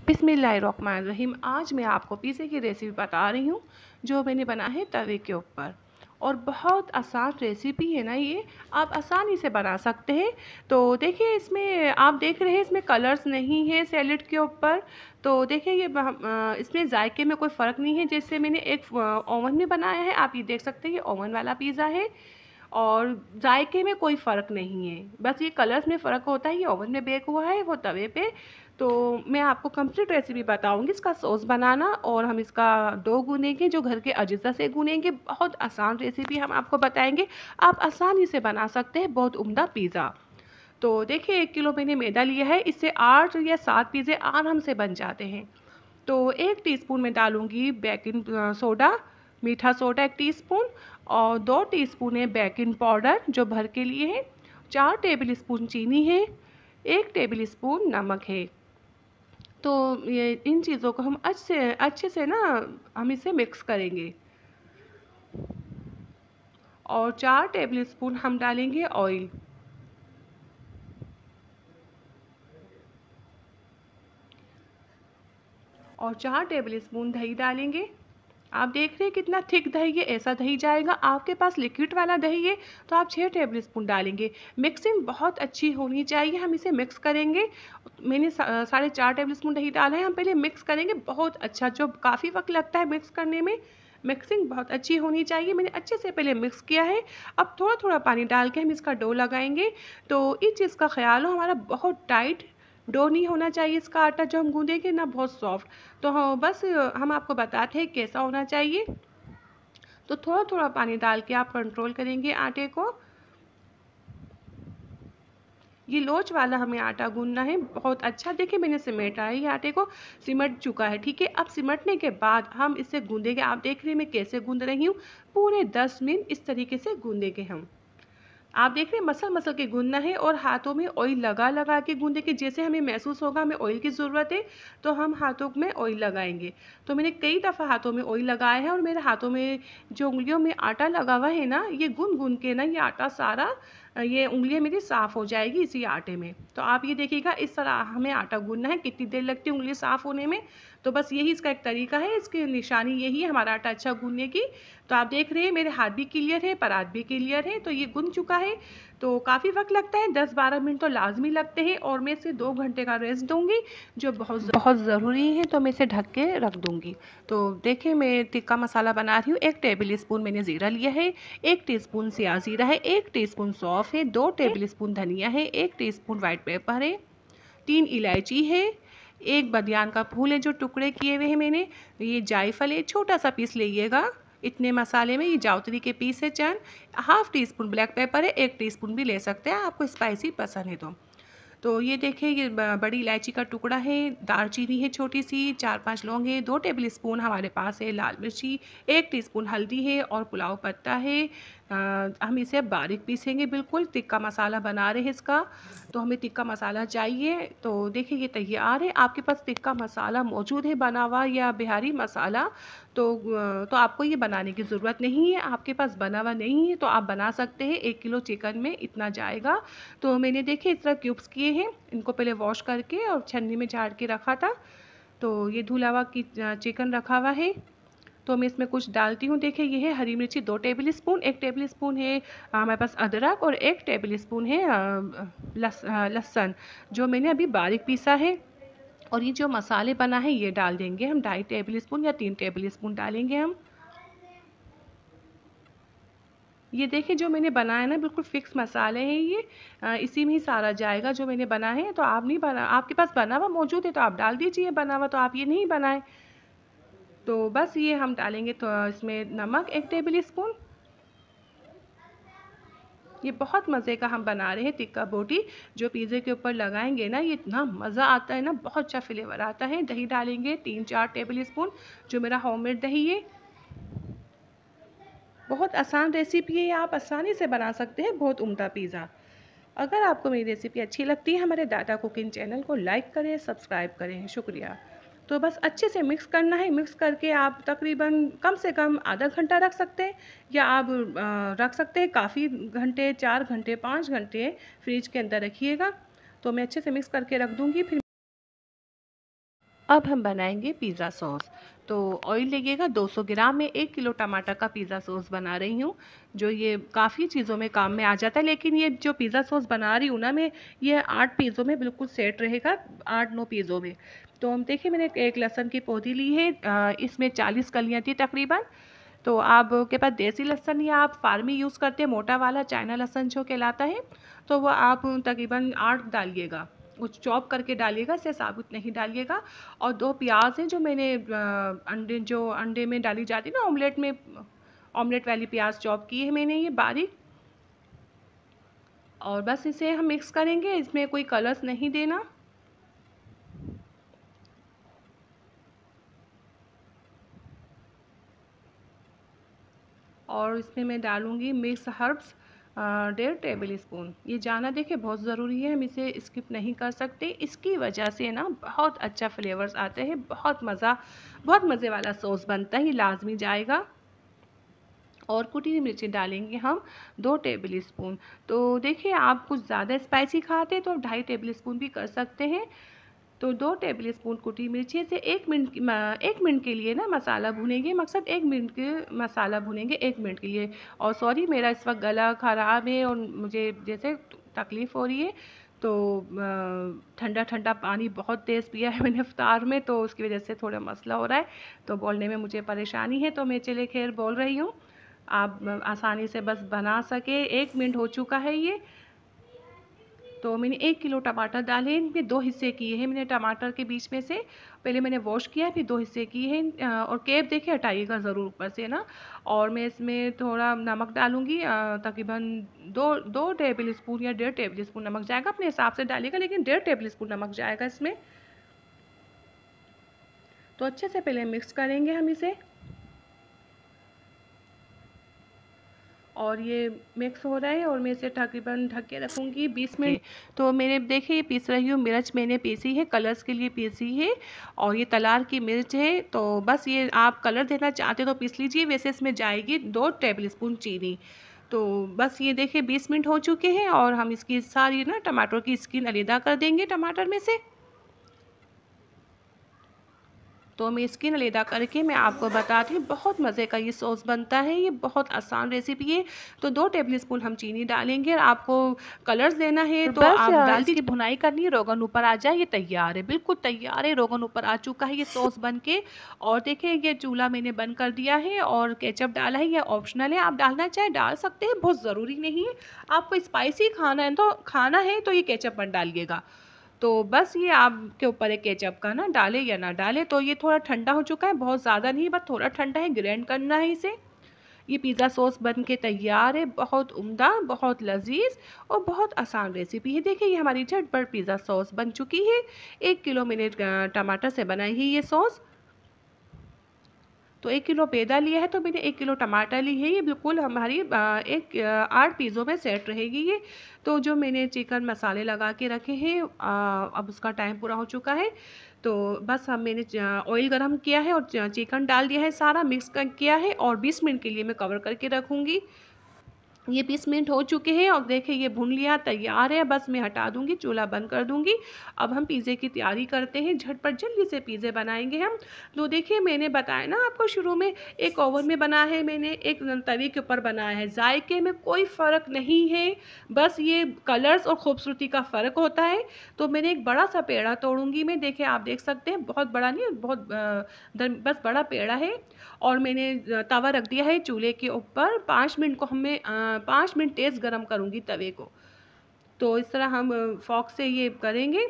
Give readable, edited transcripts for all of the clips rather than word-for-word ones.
बिस्मिल्लाहिर्रहमानिर्रहीम। आज मैं आपको पिज़्ज़े की रेसिपी बता रही हूँ जो मैंने बनाया है तवे के ऊपर। और बहुत आसान रेसिपी है ना ये, आप आसानी से बना सकते हैं। तो देखिए इसमें आप देख रहे हैं इसमें कलर्स नहीं है सैलेड के ऊपर। तो देखिए ये इसमें जायके में कोई फ़र्क नहीं है। जैसे मैंने एक ओवन में बनाया है, आप ये देख सकते हैं ये ओवन वाला पिज़्ज़ा है और जायके में कोई फ़र्क नहीं है, बस ये कलर्स में फ़र्क होता है। ये ओवन में बेक हुआ है वो तवे पे। तो मैं आपको कंप्लीट रेसिपी बताऊंगी इसका सॉस बनाना, और हम इसका डो गूनेंगे जो घर के अज्जा से गूनेंगे। बहुत आसान रेसिपी हम आपको बताएंगे, आप आसानी से बना सकते हैं बहुत उम्दा पिज़्ज़ा। तो देखिए 1 किलो मैंने मैदा लिया है, इससे 8 या 7 पिज़्ज़े आराम से बन जाते हैं। तो 1 टीस्पून मैं डालूंगी बेकिंग सोडा, मीठा सोडा 1 टीस्पून, और 2 टीस्पून है बेकिंग पाउडर जो भर के लिए है, 4 टेबल स्पून चीनी है, 1 टेबल स्पून नमक है। तो ये इन चीज़ों को हम अच्छे से ना हम इसे मिक्स करेंगे। और 4 टेबल स्पून हम डालेंगे ऑयल, और 4 टेबल स्पून दही डालेंगे। आप देख रहे हैं कितना थिक दही है, ऐसा दही जाएगा। आपके पास लिक्विड वाला दही है तो आप 6 टेबल स्पून डालेंगे। मिक्सिंग बहुत अच्छी होनी चाहिए, हम इसे मिक्स करेंगे। मैंने 4.5 टेबल स्पून दही डाला है, हम पहले मिक्स करेंगे बहुत अच्छा, जो काफ़ी वक्त लगता है मिक्स करने में। मिक्सिंग बहुत अच्छी होनी चाहिए। मैंने अच्छे से पहले मिक्स किया है। अब थोड़ा थोड़ा पानी डाल के हम इसका डो लगाएंगे। तो इस चीज़ का ख्याल हो हमारा बहुत टाइट डो नहीं होना चाहिए इसका आटा जो हम गूंदेंगे, ना बहुत सॉफ्ट। तो हाँ, बस हम आपको बताते हैं कैसा होना चाहिए। तो थोड़ा थोड़ा पानी डाल के आप कंट्रोल करेंगे आटे को। ये लोच वाला हमें आटा गूंदना है बहुत अच्छा। देखिए मैंने सिमटा है, ये आटे को सिमट चुका है, ठीक है। अब सिमटने के बाद हम इसे गूंदेंगे। आप देख रहे हैं मैं कैसे गूंद रही हूँ, पूरे 10 मिनट इस तरीके से गूंदेंगे हम। आप देख रहे हैं मसल मसल के गूंदना है, और हाथों में ऑयल लगा लगा के गूंदे कि जैसे हमें महसूस होगा हमें ऑयल की ज़रूरत है तो हम हाथों में ऑयल लगाएंगे। तो मैंने कई दफ़ा हाथों में ऑयल लगाया है, और मेरे हाथों में जो उंगलियों में आटा लगा हुआ है ना, ये गूंद गूंद के ना ये आटा सारा ये उंगलियां मेरी साफ़ हो जाएगी इसी आटे में। तो आप ये देखिएगा इस तरह हमें आटा गूंदना है। कितनी देर लगती है उंगली साफ़ होने में, तो बस यही इसका एक तरीका है, इसकी निशानी यही है हमारा आटा अच्छा गूंदने की। तो आप देख रहे हैं मेरे हाथ भी क्लियर है, परात भी क्लियर है, तो ये गूंद चुका है। तो काफ़ी वक्त लगता है, 10-12 मिनट तो लाजमी लगते हैं, और मैं इसे 2 घंटे का रेस्ट दूंगी जो बहुत बहुत ज़रूरी है। तो मैं इसे ढक के रख दूंगी। तो देखिए मैं टिक्का मसाला बना रही हूँ। 1 टेबल स्पून मैंने ज़ीरा लिया है, 1 टीस्पून सियाह ज़ीरा है, 1 टीस्पून सौंफ है, 2 टेबल स्पून धनिया है, 1 टीस्पून वाइट पेपर है, 3 इलायची है, 1 बदियान का फूल है जो टुकड़े किए हुए हैं मैंने, ये जायफल है छोटा सा पीस लीजिएगा। इतने मसाले में ये जावित्री के पीस है चंद, half teaspoon black pepper है, 1 टीस्पून भी ले सकते हैं आपको स्पाइसी पसंद है तो ये देखिए ये बड़ी इलायची का टुकड़ा है, दालचीनी है छोटी सी, 4-5 लौंग है, 2 टेबल स्पून हमारे पास है लाल मिर्ची, 1 टीस्पून हल्दी है, और पुलाव पत्ता है। हम इसे बारीक पीसेंगे, बिल्कुल टिक्का मसाला बना रहे हैं इसका, तो हमें टिक्का मसाला चाहिए। तो देखिए ये तैयार है। आपके पास टिक्का मसाला मौजूद है बना हुआ या बिहारी मसाला, तो आपको ये बनाने की ज़रूरत नहीं है। आपके पास बना हुआ नहीं है तो आप बना सकते हैं। 1 किलो चिकन में इतना जाएगा। तो मैंने देखिए इस तरह क्यूब्स किए हैं, इनको पहले वॉश करके और छन्नी में झाड़ के रखा था। तो ये धुला हुआ चिकन रखा हुआ है, तो मैं इसमें कुछ डालती हूँ। देखिए ये है हरी मिर्ची 2 टेबल स्पून, 1 टेबल स्पून है हमारे पास अदरक, और 1 टेबल स्पून है लहसुन जो मैंने अभी बारीक पीसा है। और ये जो मसाले बना है ये डाल देंगे हम, 2.5 टेबल स्पून या 3 टेबल स्पून डालेंगे हम। ये देखिए जो मैंने बनाया ना बिल्कुल फिक्स मसाले हैं ये, इसी में ही सारा जाएगा जो मैंने बनाया है। तो आप नहीं बना, आपके पास बना हुआ मौजूद है तो आप डाल दीजिए बना हुआ, तो आप ये नहीं बनाए। तो बस ये हम डालेंगे तो इसमें नमक 1 टेबल स्पून। ये बहुत मज़े का हम बना रहे हैं टिक्का बोटी, जो पिज़्ज़े के ऊपर लगाएंगे ना ये इतना मज़ा आता है ना, बहुत अच्छा फ्लेवर आता है। दही डालेंगे 3-4 टेबल स्पून, जो मेरा होममेड दही है। बहुत आसान रेसिपी है, आप आसानी से बना सकते हैं बहुत उम्दा पिज़्ज़ा। अगर आपको मेरी रेसिपी अच्छी लगती है हमारे दादा कुकिंग चैनल को लाइक करें, सब्सक्राइब करें, शुक्रिया। तो बस अच्छे से मिक्स करना है। मिक्स करके आप तकरीबन कम से कम आधा घंटा रख सकते हैं, या आप रख सकते हैं काफ़ी घंटे, 4 घंटे 5 घंटे फ्रिज के अंदर रखिएगा। तो मैं अच्छे से मिक्स करके रख दूँगी। फिर 4 घंटे 5 घंटे फ्रिज के अंदर रखिएगा। तो मैं अच्छे से मिक्स करके रख दूँगी। फिर 4 घंटे 5 घंटे फ्रिज के अंदर रखिएगा। तो मैं अच्छे से मिक्स करके रख दूँगी। फिर 4 घंटे 5 घंटे फ्रिज के अंदर रखिएगा। तो मैं अच्छे से मिक्स करके रख दूँगी। फिर अब हम बनाएंगे पिज़्ज़ा सॉस। तो ऑयल लगेगा 200 ग्राम में 1 किलो टमाटर का पिज़्ज़ा सॉस बना रही हूँ, जो ये काफ़ी चीज़ों में काम में आ जाता है। लेकिन ये जो पिज़्ज़ा सॉस बना रही हूँ ना मैं, ये 8 पीसों में बिल्कुल सेट रहेगा, 8-9 पीसों में। तो हम देखिए मैंने एक लहसुन की पौधी ली है, इसमें 40 कलियाँ थी तकरीबन। तो आपके पास देसी लहसुन या आप फार्मी यूज़ करते हैं, मोटा वाला चाइना लहसुन जो कहलाता है, तो वो आप तकरीबन 8 डालिएगा, कुछ चॉप करके डालिएगा, इसे साबुत नहीं डालिएगा। और 2 प्याज हैं जो मैंने अंडे में डाली जाती है ना ऑमलेट में, ऑमलेट वाली प्याज चॉप की है मैंने ये बारीक। और बस इसे हम मिक्स करेंगे, इसमें कोई कलर्स नहीं देना। और इसमें मैं डालूँगी मिक्स हर्ब्स 1.5 टेबल स्पून। ये जाना देखिए बहुत ज़रूरी है, हम इसे स्किप नहीं कर सकते। इसकी वजह से ना बहुत अच्छा फ्लेवर्स आते हैं, बहुत मज़े वाला सॉस बनता है, ये लाजमी जाएगा। और कुटी हुई मिर्ची डालेंगे हम 2 टेबल स्पून। तो देखिए आप कुछ ज़्यादा स्पाइसी खाते हैं तो 2.5 टेबल स्पून भी कर सकते हैं। तो 2 टेबल स्पून कुटी मिर्ची से 1 मिनट के लिए ना मसाला भूनेंगे, मकसद 1 मिनट के मसाला भूनेंगे 1 मिनट के लिए। और सॉरी मेरा इस वक्त गला ख़राब है और मुझे जैसे तकलीफ़ हो रही है, तो ठंडा ठंडा पानी बहुत तेज़ पिया है मैंने इफ्तार में, तो उसकी वजह से थोड़ा मसला हो रहा है, तो बोलने में मुझे परेशानी है। तो मैं चलिए खैर बोल रही हूँ, आप आसानी से बस बना सके। 1 मिनट हो चुका है ये। तो मैंने 1 किलो टमाटर डाले, इनमें 2 हिस्से किए हैं मैंने टमाटर के बीच में से। पहले मैंने वॉश किया, फिर 2 हिस्से किए हैं। और कैप देखिए हटाइएगा ज़रूर ऊपर से ना। और मैं इसमें थोड़ा नमक डालूँगी, तकरीबन 2 टेबल स्पून या 1.5 टेबल स्पून नमक जाएगा, अपने हिसाब से डालिएगा, लेकिन 1.5 टेबल स्पून नमक जाएगा इसमें। तो अच्छे से पहले मिक्स करेंगे हम इसे। और ये मिक्स हो रहा है और मैं इसे तकरीबन ढक के रखूँगी 20 मिनट। तो मैंने देखिए ये पीस रही हूँ, मिर्च मैंने पीसी है, कलर्स के लिए पीसी है। और ये तलार की मिर्च है, तो बस ये आप कलर देना चाहते तो पीस लीजिए, वैसे इसमें जाएगी 2 टेबल स्पून चीनी। तो बस ये देखिए 20 मिनट हो चुके हैं और हम इसकी सारी ना टमाटर की स्किन अलग कर देंगे टमाटर में से। तो मैं स्किन अलग करके मैं आपको बताती हूँ, बहुत मज़े का ये सॉस बनता है, ये बहुत आसान रेसिपी है। तो 2 टेबल स्पून हम चीनी डालेंगे और आपको कलर्स देना है तो बस आप डाल इसकी दीजिए। भुनाई करनी है, रोगन ऊपर आ जाए, ये तैयार है, बिल्कुल तैयार है, रोगन ऊपर आ चुका है ये सॉस बन के। और देखिए ये चूल्हा मैंने बंद कर दिया है और केचप डाला है, ये ऑप्शनल है, आप डालना चाहे डाल सकते हैं, बहुत ज़रूरी नहीं है। आपको स्पाइसी खाना है तो ये केचप मत डालिएगा। तो बस ये आपके ऊपर है केचप का ना डाले या ना डाले। तो ये थोड़ा ठंडा हो चुका है, बहुत ज़्यादा नहीं, बस थोड़ा ठंडा है, ग्राइंड करना है इसे। ये पिज़्ज़ा सॉस बन के तैयार है, बहुत उम्दा, बहुत लजीज और बहुत आसान रेसिपी है। देखिए ये हमारी झटपट पिज़्ज़ा सॉस बन चुकी है। 1 किलो मैंने टमाटर से बनाई है ये सॉस। तो 1 किलो मैदा लिया है तो मैंने 1 किलो टमाटर ली है, ये बिल्कुल हमारी 8 पीसों में सेट रहेगी ये। तो जो मैंने चिकन मसाले लगा के रखे हैं, अब उसका टाइम पूरा हो चुका है। तो बस अब मैंने ऑयल गरम किया है और चिकन डाल दिया है, सारा मिक्स कर किया है और 20 मिनट के लिए मैं कवर करके रखूँगी। ये 20 मिनट हो चुके हैं और देखिए ये भून लिया तैयार है, बस मैं हटा दूंगी, चूल्हा बंद कर दूंगी। अब हम पिज़्ज़े की तैयारी करते हैं, झटपट जल्दी से पिज़्ज़े बनाएंगे हम। तो देखिए मैंने बताया ना आपको शुरू में, एक ओवन में बना है मैंने, एक तवे के ऊपर बनाया है, जायके में कोई फ़र्क नहीं है, बस ये कलर्स और खूबसूरती का फ़र्क होता है। तो मैंने एक बड़ा सा पेड़ा तोड़ूंगी मैं, देखिए आप देख सकते हैं, बहुत बड़ा नहीं, बहुत बस बड़ा पेड़ा है। और मैंने तवा रख दिया है चूल्हे के ऊपर, 5 मिनट को हमें 5 मिनट तेज़ गरम करूँगी तवे को। तो इस तरह हम फ़ॉक से ये करेंगे।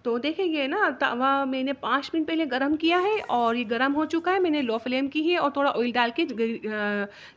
तो देखिए ये ना तवा मैंने 5 मिनट पहले गरम किया है और ये गरम हो चुका है, मैंने लो फ्लेम की है और थोड़ा ऑयल डाल के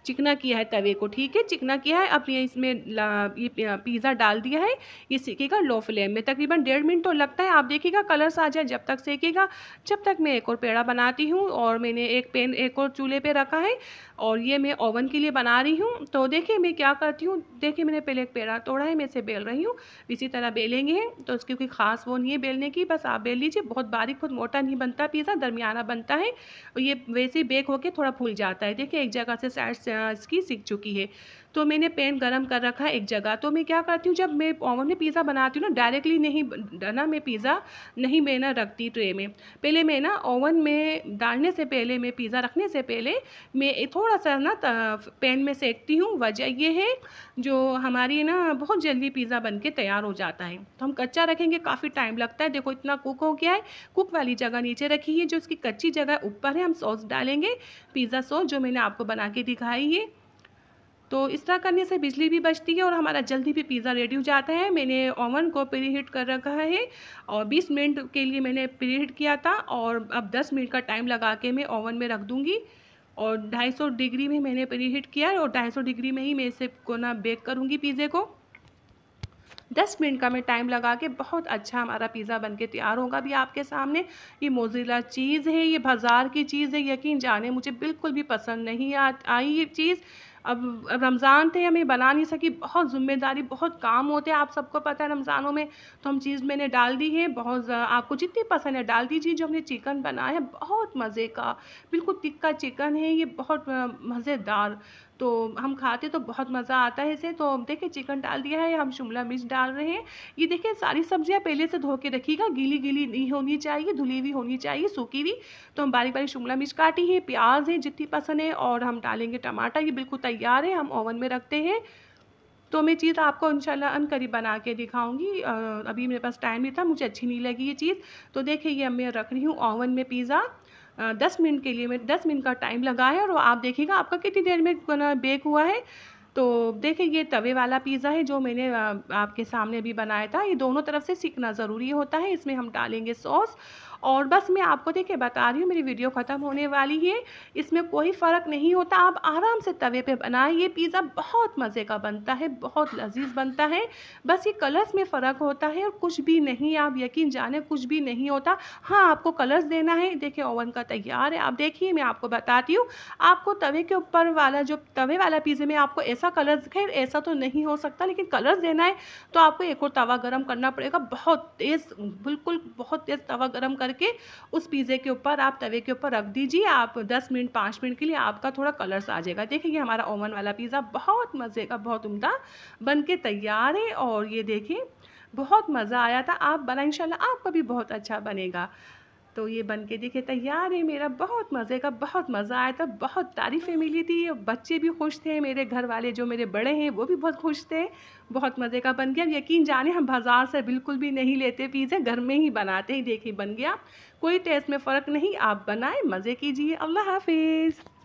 चिकना किया है तवे को, ठीक है, चिकना किया है। अब ये इसमें ये पिज़्ज़ा डाल दिया है, ये सेकेगा लो फ्लेम में, तकरीबन 1.5 मिनट तो लगता है, आप देखिएगा कलर्स आ जाए जब तक सेकेगा। जब तक मैं एक और पेड़ा बनाती हूँ और मैंने एक और चूल्हे पर रखा है और ये मैं ओवन के लिए बना रही हूँ। तो देखिए मैं क्या करती हूँ, देखिए मैंने पहले एक पेड़ा तोड़ा है, मैं इसे बेल रही हूँ, इसी तरह बेलेंगे। तो इसकी कोई ख़ास वो नहीं है बेलने की, बस आप बेल लीजिए, बहुत बारीक बहुत मोटा नहीं बनता पिज़्ज़ा, दरमियाना बनता है और ये वैसे ही बेक होके थोड़ा फूल जाता है। देखिए एक जगह से साइड से इसकी सिक चुकी है। तो मैंने पैन गरम कर रखा है एक जगह। तो मैं क्या करती हूँ, जब मैं ओवन में पिज़्ज़ा बनाती हूँ ना, डायरेक्टली नहीं ना मैं पिज़्ज़ा नहीं मैं ना रखती ट्रे में। पहले मैं ना ओवन में डालने से पहले, मैं पिज़्ज़ा रखने से पहले मैं थोड़ा सा ना पैन में सेकती हूँ। वजह ये है, जो हमारी ना बहुत जल्दी पिज़्ज़ा बन के तैयार हो जाता है। तो हम कच्चा रखेंगे काफ़ी टाइम लगता है। देखो इतना कुक हो गया है। कुक वाली जगह नीचे रखी है, जो इसकी कच्ची जगह ऊपर है। हम सॉस डालेंगे, पिज़्ज़ा सॉस जो मैंने आपको बना के दिखाई है। तो इस तरह करने से बिजली भी बचती है और हमारा जल्दी भी पिज़्ज़ा रेडी हो जाता है। मैंने ओवन को प्रीहीट कर रखा है और 20 मिनट के लिए मैंने प्रीहीट किया था, और अब 10 मिनट का टाइम लगा के मैं ओवन में रख दूँगी। और 250 डिग्री में मैंने प्रीहीट किया है, और 250 डिग्री में ही मैं इसे को ना बेक करूँगी पिज़्ज़े को। 10 मिनट का मैं टाइम लगा के बहुत अच्छा हमारा पिज़्ज़ा बनके तैयार होगा अभी आपके सामने। ये मोज़रेला चीज़ है, ये बाज़ार की चीज़ है, यकीन जाने मुझे बिल्कुल भी पसंद नहीं आई ये चीज़। अब रमज़ान थे, मैं बना नहीं सकी, बहुत ज़िम्मेदारी, बहुत काम होते हैं, आप सबको पता है रमज़ानों में। तो हम चीज़ मैंने डाल दी है, बहुत आपको जितनी पसंद है डाल दीजिए। जो हमने चिकन बनाया है बहुत मज़े का, बिल्कुल तिक्का चिकन है ये, बहुत मज़ेदार। तो हम खाते तो बहुत मज़ा आता है इसे। तो देखिए चिकन डाल दिया है, हम शिमला मिर्च डाल रहे हैं। ये देखिए सारी सब्जियां पहले से धो के रखिएगा, गीली गीली नहीं होनी चाहिए, धुली हुई होनी चाहिए, सूखी हुई। तो हम बारीक बारीक शिमला मिर्च काटी है, प्याज है जितनी पसंद है, और हम डालेंगे टमाटर। ये बिल्कुल तैयार है, हम ओवन में रखते हैं। तो मैं चीज़ आपको इंशाल्लाह अनकरीब बना के दिखाऊंगी। अभी मेरे पास टाइम नहीं था, मुझे अच्छी नहीं लगी ये चीज़। तो देखिए ये मैं रख रही हूँ ओवन में पिज़्ज़ा। 10 मिनट के लिए, मैं 10 मिनट का टाइम लगा है, और आप देखिएगा आपका कितनी देर में बेक हुआ है। तो देखिए ये तवे वाला पिज़्ज़ा है जो मैंने आपके सामने अभी बनाया था। ये दोनों तरफ से सीखना ज़रूरी होता है। इसमें हम डालेंगे सॉस, और बस मैं आपको देखिए बता रही हूँ, मेरी वीडियो ख़त्म होने वाली है। इसमें कोई फ़र्क नहीं होता, आप आराम से तवे पे बनाएं। ये पिज़्ज़ा बहुत मज़े का बनता है, बहुत लज़ीज़ बनता है। बस ये कलर्स में फ़र्क होता है और कुछ भी नहीं, आप यकीन जाने कुछ भी नहीं होता। हाँ, आपको कलर्स देना है। देखिए ओवन का तैयार है, आप देखिए मैं आपको बताती हूँ। आपको तवे के ऊपर वाला, जो तवे वाला पिज़्ज़े में आपको ऐसा कलर, खैर ऐसा तो नहीं हो सकता, लेकिन कलर्स देना है तो आपको एक और तवा गरम करना पड़ेगा, बहुत तेज़, बिल्कुल बहुत तेज़ तवा गरम करके उस पिज़्ज़े के ऊपर आप तवे के ऊपर रख दीजिए। आप 10 मिनट 5 मिनट के लिए आपका थोड़ा कलर्स आ जाएगा। देखिए ये हमारा ओवन वाला पिज़्ज़ा बहुत मज़े का, बहुत उम्दा बन के तैयार है। और ये देखिए बहुत मज़ा आया था, आप बनाएं, इंशाल्लाह आपका भी बहुत अच्छा बनेगा। तो ये बन के देखिए तैयार है मेरा, बहुत मज़े का, बहुत मज़ा आया था, बहुत तारीफ़ें मिली थी। बच्चे भी खुश थे, मेरे घर वाले जो मेरे बड़े हैं वो भी बहुत खुश थे। बहुत मज़े का बन गया। यकीन जाने हम बाज़ार से बिल्कुल भी नहीं लेते पिज़्ज़ा, घर में ही बनाते हैं। देखिए बन गया, कोई टेस्ट में फ़र्क नहीं। आप बनाएं, मज़े कीजिए। अल्लाह हाफ़िज़।